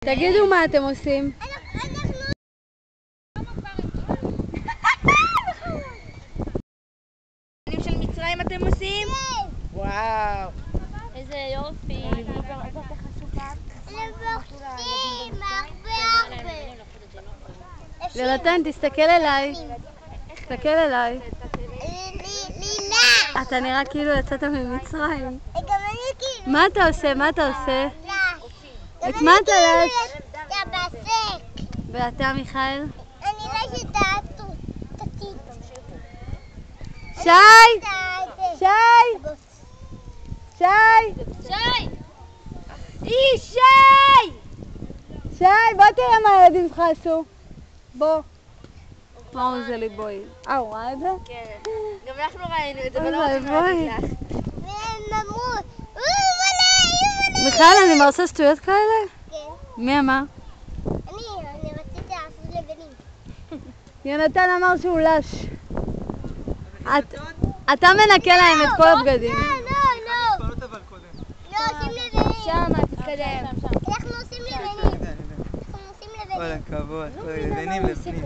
תגידו מה אתם עושים. של מצרים אתם עושים? וואו. איזה יופי. יונתן, תסתכל אליי. תסתכל אליי. אתה נראה כאילו יצאת ממצרים. מה אתה עושה? מה אתה עושה? את מה אתה לש? ואתה, מיכאל? אני לא יודעת. שי! שי! שי! שי! שי! שי, בוא תראה מה הילדים שלך עשו. בוא. מה זה לי בואי? הוא ראה את זה? כן. גם אנחנו ראינו את זה, אוי, ולא רצינו בואי. להגיד לך. והם אמרו, מיכאל, אני עושה שטויות כאלה? כן. מי אמר? אני רציתי לעשות לבנים. יונתן אמר שהוא לש. אתה מנקה להם את כל הבגדים. לא, עושים לבנים. שמה, תתקדם. אנחנו עושים לבנים. אנחנו עושים לבנים. כל הכבוד, כל לבנים לבנים.